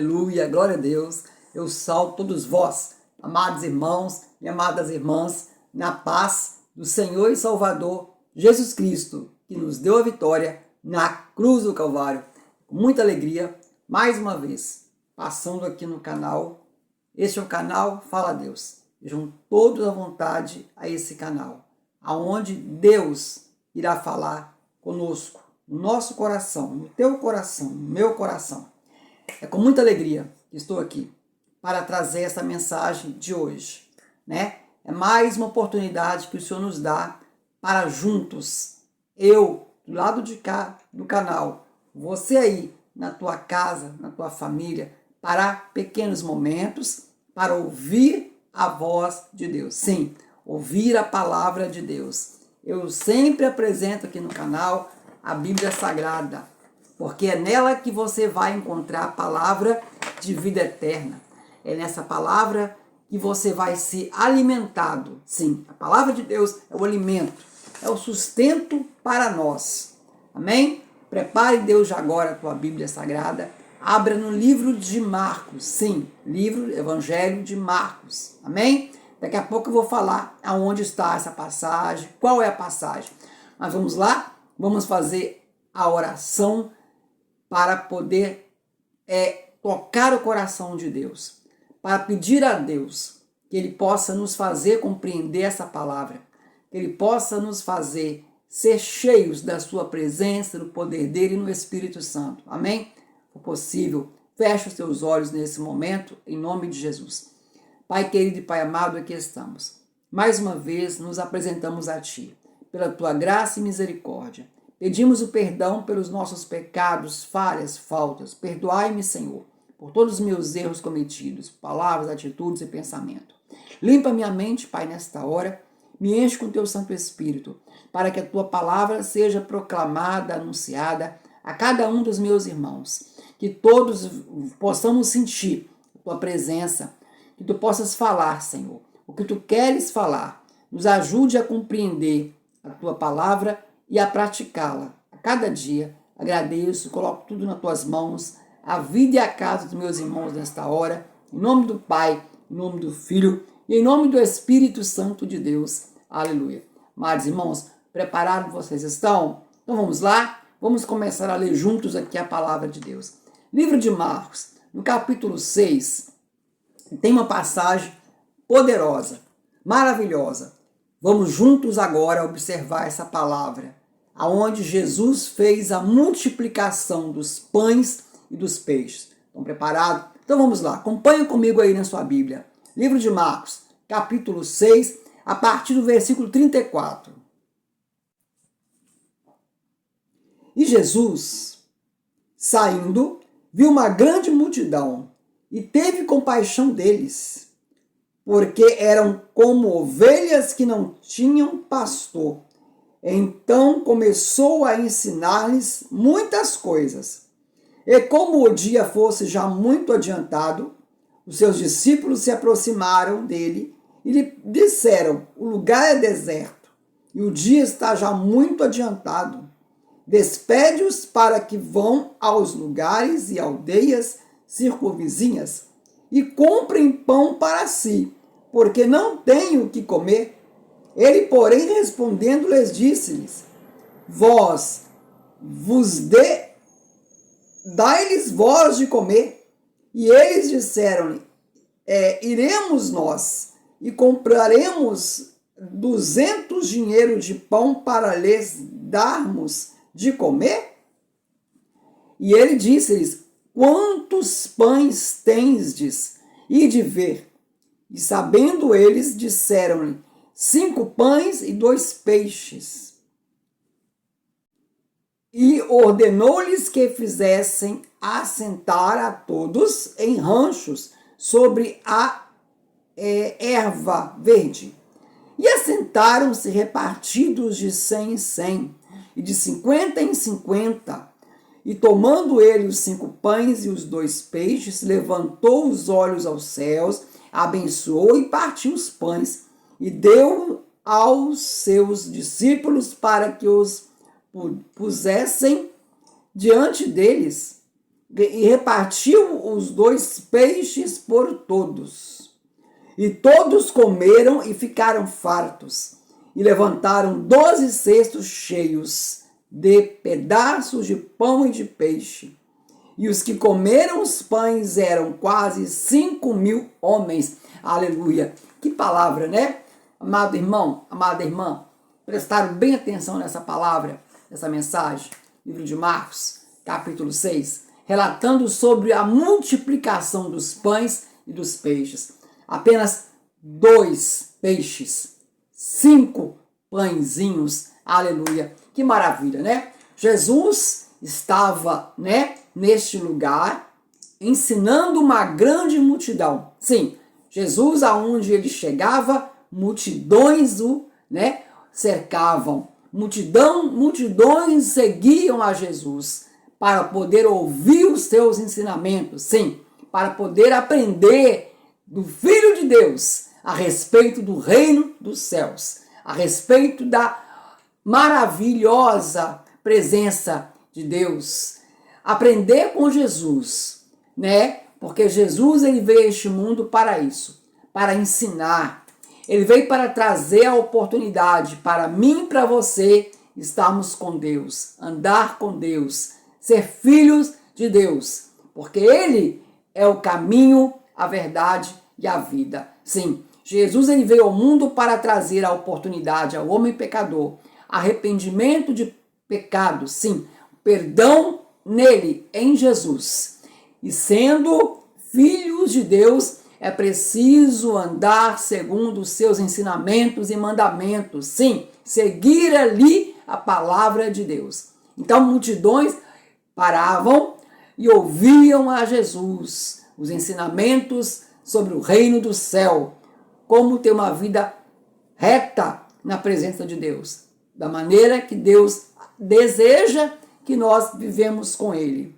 Aleluia, glória a Deus. Eu salvo todos vós, amados irmãos e amadas irmãs, na paz do Senhor e Salvador Jesus Cristo, que nos deu a vitória na cruz do Calvário. Com muita alegria, mais uma vez, passando aqui no canal. Este é o canal Fala Deus. Sejam todos à vontade a esse canal, aonde Deus irá falar conosco, no nosso coração, no teu coração, no meu coração. É com muita alegria que estou aqui para trazer essa mensagem de hoje, né? É mais uma oportunidade que o Senhor nos dá para juntos, eu do lado de cá do canal, você aí na tua casa, na tua família, parar pequenos momentos para ouvir a voz de Deus. Sim, ouvir a palavra de Deus. Eu sempre apresento aqui no canal a Bíblia Sagrada, porque é nela que você vai encontrar a palavra de vida eterna. É nessa palavra que você vai ser alimentado. Sim, a palavra de Deus é o alimento, é o sustento para nós. Amém? Prepare, Deus, já agora a tua Bíblia Sagrada. Abra no livro de Marcos. Sim, livro Evangelho de Marcos. Amém? Daqui a pouco eu vou falar aonde está essa passagem, qual é a passagem. Mas vamos lá? Vamos fazer a oração para poder tocar o coração de Deus, para pedir a Deus que Ele possa nos fazer compreender essa palavra, que Ele possa nos fazer ser cheios da sua presença, do poder dEle e no Espírito Santo. Amém? Se possível, feche os teus olhos nesse momento, em nome de Jesus. Pai querido e Pai amado, aqui estamos. Mais uma vez nos apresentamos a Ti, pela Tua graça e misericórdia. Pedimos o perdão pelos nossos pecados, falhas, faltas. Perdoai-me, Senhor, por todos os meus erros cometidos, palavras, atitudes e pensamento. Limpa minha mente, Pai, nesta hora. Me enche com Teu Santo Espírito, para que a Tua palavra seja proclamada, anunciada a cada um dos meus irmãos. Que todos possamos sentir a Tua presença, que Tu possas falar, Senhor, o que Tu queres falar. Nos ajude a compreender a Tua palavra e a praticá-la a cada dia. Agradeço, coloco tudo nas Tuas mãos, a vida e a casa dos meus irmãos nesta hora, em nome do Pai, em nome do Filho e em nome do Espírito Santo de Deus. Aleluia. Amados irmãos, preparados vocês estão? Então vamos lá, vamos começar a ler juntos aqui a palavra de Deus. Livro de Marcos, no capítulo 6, tem uma passagem poderosa, maravilhosa. Vamos juntos agora observar essa palavra, aonde Jesus fez a multiplicação dos pães e dos peixes. Estão preparados? Então vamos lá, acompanhe comigo aí na sua Bíblia. Livro de Marcos, capítulo 6, a partir do versículo 34. E Jesus, saindo, viu uma grande multidão e teve compaixão deles, porque eram como ovelhas que não tinham pastor. Então começou a ensinar-lhes muitas coisas. E como o dia fosse já muito adiantado, os seus discípulos se aproximaram dele e lhe disseram: o lugar é deserto e o dia está já muito adiantado. Despede-os para que vão aos lugares e aldeias circunvizinhas e comprem pão para si, porque não têm o que comer. Ele, porém, respondendo, lhes disse-lhes: dai-lhes vós de comer. E eles disseram-lhe: iremos nós e compraremos 200 dinheiros de pão para lhes darmos de comer? E ele disse-lhes: quantos pães tendes? Ide ver. E sabendo eles, disseram-lhe: 5 pães e 2 peixes. E ordenou-lhes que fizessem assentar a todos em ranchos sobre a erva verde. E assentaram-se repartidos de 100 em 100, e de 50 em 50. E tomando ele os 5 pães e os 2 peixes, levantou os olhos aos céus, abençoou e partiu os pães, e deu aos seus discípulos para que os pusessem diante deles, e repartiu os 2 peixes por todos. E todos comeram e ficaram fartos, e levantaram 12 cestos cheios de pedaços de pão e de peixe. E os que comeram os pães eram quase 5.000 homens. Aleluia! Que palavra, né? Amado irmão, amada irmã, prestaram bem atenção nessa palavra, nessa mensagem? Livro de Marcos, capítulo 6, relatando sobre a multiplicação dos pães e dos peixes. Apenas 2 peixes, 5 pãezinhos. Aleluia! Que maravilha, né? Jesus estava, né, neste lugar, ensinando uma grande multidão. Sim, Jesus, aonde ele chegava, multidões o, né, cercavam. Multidões seguiam a Jesus para poder ouvir os seus ensinamentos. Sim, para poder aprender do Filho de Deus a respeito do reino dos céus, a respeito da maravilhosa presença de Deus. Aprender com Jesus, né? Porque Jesus, ele veio a este mundo para isso, para ensinar. Ele veio para trazer a oportunidade para mim e para você estarmos com Deus, andar com Deus, ser filhos de Deus, porque ele é o caminho, a verdade e a vida. Sim, Jesus, ele veio ao mundo para trazer a oportunidade ao homem pecador, arrependimento de pecado, sim, perdão nele, em Jesus. E sendo filhos de Deus, é preciso andar segundo os seus ensinamentos e mandamentos. Sim, seguir ali a palavra de Deus. Então, multidões paravam e ouviam a Jesus, os ensinamentos sobre o reino do céu, como ter uma vida reta na presença de Deus, da maneira que Deus deseja que nós vivemos com ele.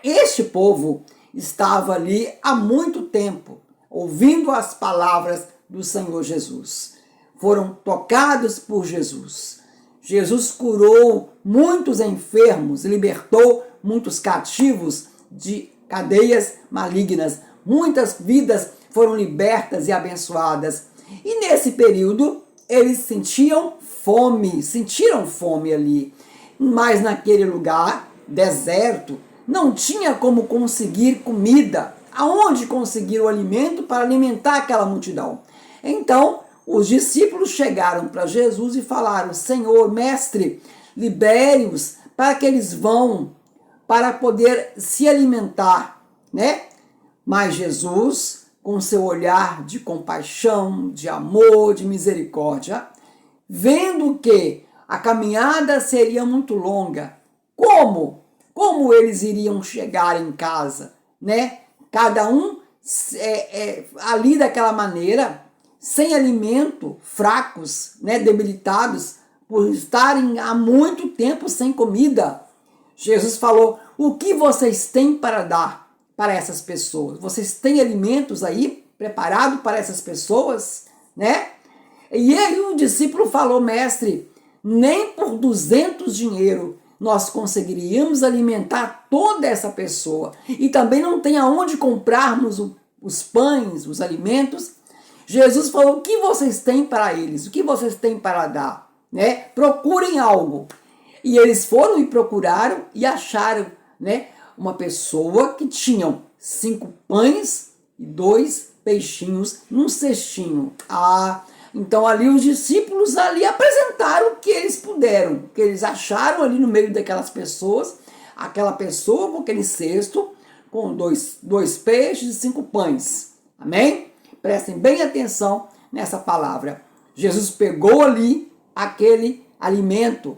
Este povo estava ali há muito tempo, ouvindo as palavras do Senhor Jesus. Foram tocados por Jesus. Jesus curou muitos enfermos, libertou muitos cativos de cadeias malignas. Muitas vidas foram libertas e abençoadas. E nesse período, eles sentiram fome ali. Mas naquele lugar, deserto, não tinha como conseguir comida. Aonde conseguir o alimento para alimentar aquela multidão? Então, os discípulos chegaram para Jesus e falaram: Senhor, mestre, libere-os para que eles vão, para poder se alimentar, né? Mas Jesus, com seu olhar de compaixão, de amor, de misericórdia, vendo que a caminhada seria muito longa, como eles iriam chegar em casa, né? Cada um ali daquela maneira, sem alimento, fracos, né? Debilitados, por estarem há muito tempo sem comida. Jesus falou: o que vocês têm para dar para essas pessoas? Vocês têm alimentos aí preparado para essas pessoas, né? E aí o discípulo falou: mestre, nem por 200 dinheiro nós conseguiríamos alimentar toda essa pessoa. E também não tem aonde comprarmos os pães, os alimentos. Jesus falou: o que vocês têm para eles? O que vocês têm para dar? Né? Procurem algo. E eles foram e procuraram e acharam, né, uma pessoa que tinham 5 pães e 2 peixinhos num cestinho. Então ali os discípulos ali apresentaram o que eles puderam, o que eles acharam ali no meio daquelas pessoas, aquela pessoa com aquele cesto, com 2 peixes e 5 pães. Amém? Prestem bem atenção nessa palavra. Jesus pegou ali aquele alimento,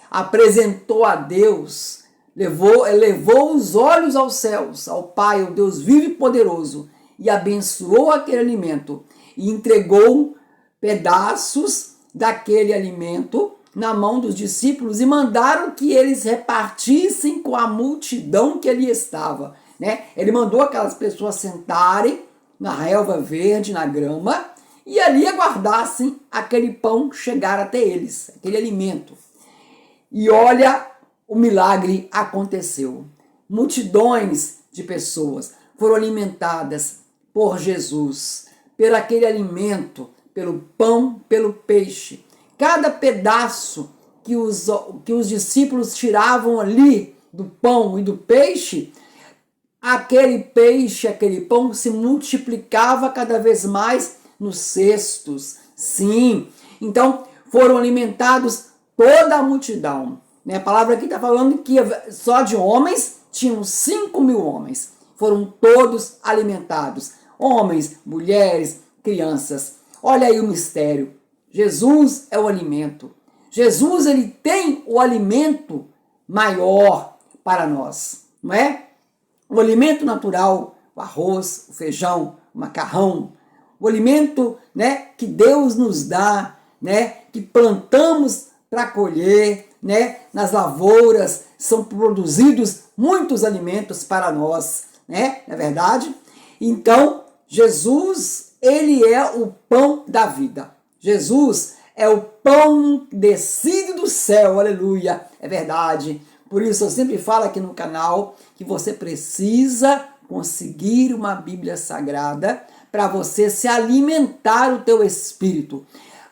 apresentou a Deus, elevou os olhos aos céus, ao Pai, ao Deus vivo e poderoso, e abençoou aquele alimento e entregou pedaços daquele alimento na mão dos discípulos e mandaram que eles repartissem com a multidão que ali estava, né? Ele mandou aquelas pessoas sentarem na relva verde, na grama, e ali aguardassem aquele pão chegar até eles, aquele alimento. E olha, o milagre aconteceu. multidões de pessoas foram alimentadas por Jesus, pelo aquele alimento, pelo pão, pelo peixe. Cada pedaço que os discípulos tiravam ali do pão e do peixe, aquele peixe, aquele pão se multiplicava cada vez mais nos cestos. Sim, então foram alimentados toda a multidão. A palavra aqui está falando que só de homens tinham 5.000 homens. Foram todos alimentados. Homens, mulheres, crianças. Olha aí o mistério. Jesus é o alimento. Jesus, ele tem o alimento maior para nós, não é? O alimento natural, o arroz, o feijão, o macarrão, o alimento, né, que Deus nos dá, né, que plantamos para colher, né, nas lavouras são produzidos muitos alimentos para nós, né, não é verdade? Então, Jesus, ele é o pão da vida. Jesus é o pão descido do céu, aleluia, é verdade. Por isso eu sempre falo aqui no canal que você precisa conseguir uma Bíblia Sagrada para você se alimentar o teu espírito,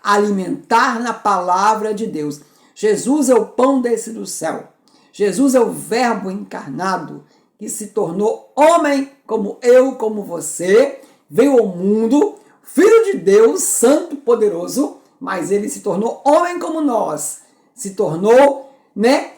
alimentar na palavra de Deus. Jesus é o pão descido do céu. Jesus é o verbo encarnado que se tornou homem como eu, como você, veio ao mundo, filho de Deus, santo, poderoso, mas ele se tornou homem como nós, se tornou, né,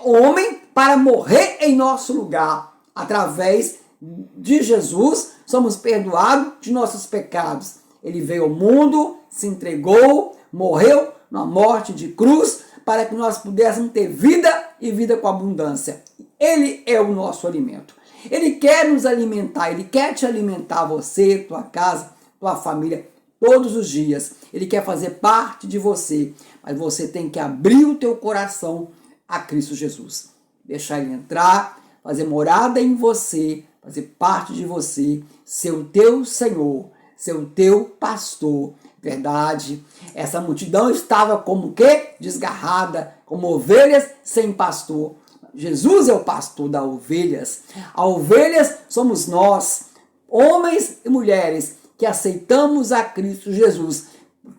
homem para morrer em nosso lugar. Através de Jesus, somos perdoados de nossos pecados. Ele veio ao mundo, se entregou, morreu na morte de cruz, para que nós pudéssemos ter vida e vida com abundância. Ele é o nosso alimento. Ele quer nos alimentar, ele quer te alimentar, você, tua casa, tua família, todos os dias. Ele quer fazer parte de você, mas você tem que abrir o teu coração a Cristo Jesus. Deixar ele entrar, fazer morada em você, fazer parte de você, ser o teu Senhor, ser o teu pastor. Verdade. Essa multidão estava como o quê? Desgarrada, como ovelhas sem pastor. Jesus é o pastor das ovelhas. As ovelhas somos nós, homens e mulheres, que aceitamos a Cristo Jesus.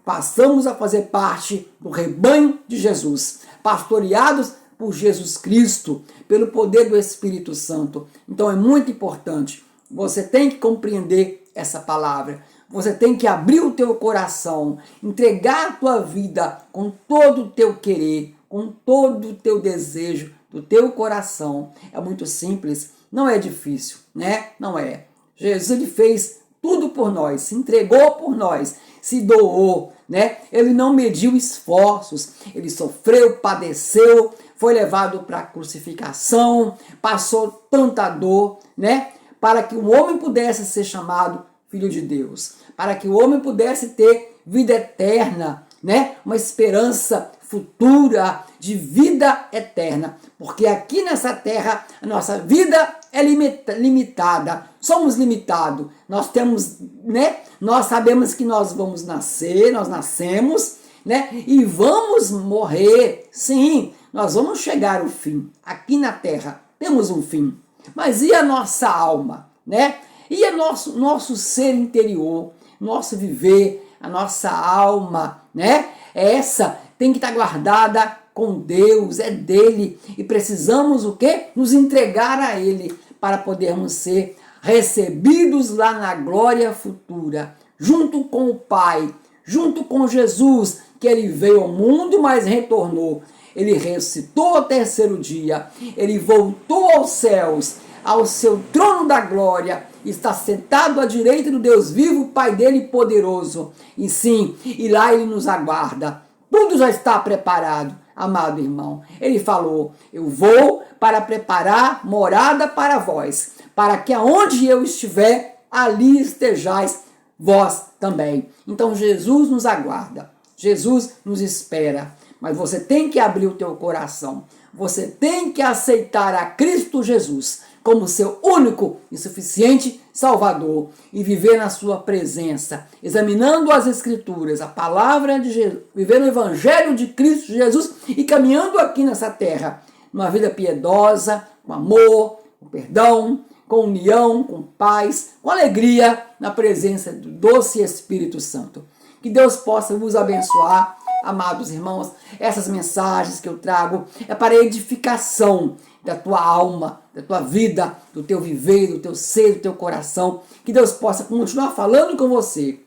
Passamos a fazer parte do rebanho de Jesus, pastoreados por Jesus Cristo, pelo poder do Espírito Santo. Então é muito importante. Você tem que compreender essa palavra. Você tem que abrir o teu coração, entregar a tua vida com todo o teu querer, com todo o teu desejo do teu coração. É muito simples, não é difícil, né? Não é. Jesus, ele fez tudo por nós, se entregou por nós, se doou, né? Ele não mediu esforços, ele sofreu, padeceu, foi levado para a crucificação, passou tanta dor, né? Para que o homem pudesse ser chamado Filho de Deus, para que o homem pudesse ter vida eterna, né? Uma esperança futura de vida eterna, porque aqui nessa terra a nossa vida é limitada, somos limitados, nós temos, né? Nós sabemos que nós vamos nascer, nós nascemos, né? E vamos morrer, sim, nós vamos chegar ao fim, aqui na terra temos um fim, mas e a nossa alma, né? E é nosso ser interior, nosso viver, a nossa alma, né? Essa tem que estar guardada com Deus, é dele. E precisamos o quê? Nos entregar a ele para podermos ser recebidos lá na glória futura, junto com o Pai, junto com Jesus, que ele veio ao mundo, mas retornou. Ele ressuscitou ao terceiro dia, ele voltou aos céus, ao seu trono da glória, está sentado à direita do Deus vivo, Pai dele poderoso. E sim, e lá ele nos aguarda. Tudo já está preparado, amado irmão. Ele falou, eu vou para preparar morada para vós, para que aonde eu estiver, ali estejais vós também. Então Jesus nos aguarda, Jesus nos espera. Mas você tem que abrir o teu coração. Você tem que aceitar a Cristo Jesus como seu único e suficiente Salvador e viver na sua presença, examinando as Escrituras, a palavra de Jesus, viver no Evangelho de Cristo Jesus e caminhando aqui nessa terra, numa vida piedosa, com amor, com perdão, com união, com paz, com alegria, na presença do doce Espírito Santo. Que Deus possa vos abençoar, amados irmãos. Essas mensagens que eu trago é para edificação da tua alma, da tua vida, do teu viver, do teu ser, do teu coração. Que Deus possa continuar falando com você.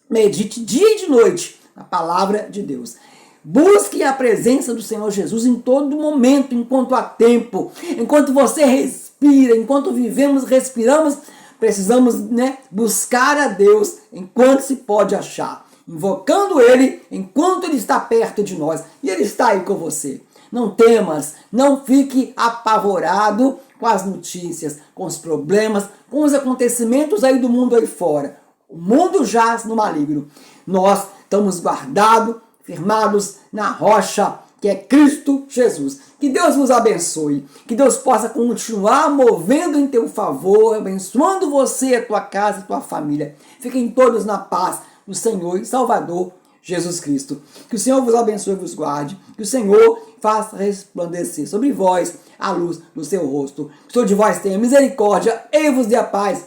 Medite dia e de noite na palavra de Deus. Busque a presença do Senhor Jesus em todo momento, enquanto há tempo, enquanto você respira, enquanto vivemos, respiramos, precisamos, buscar a Deus enquanto se pode achar, invocando Ele enquanto Ele está perto de nós, e Ele está aí com você. Não temas, não fique apavorado com as notícias, com os problemas, com os acontecimentos aí do mundo aí fora. O mundo jaz no maligno. Nós estamos guardados, firmados na rocha, que é Cristo Jesus. Que Deus nos abençoe. Que Deus possa continuar movendo em teu favor, abençoando você, a tua casa, a tua família. Fiquem todos na paz do Senhor e Salvador Jesus Cristo. Que o Senhor vos abençoe e vos guarde. Que o Senhor faça resplandecer sobre vós a luz do seu rosto. Que o Senhor de vós tenha misericórdia e vos dê a paz.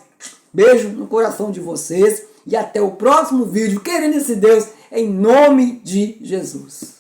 Beijo no coração de vocês e até o próximo vídeo, querendo esse Deus, em nome de Jesus.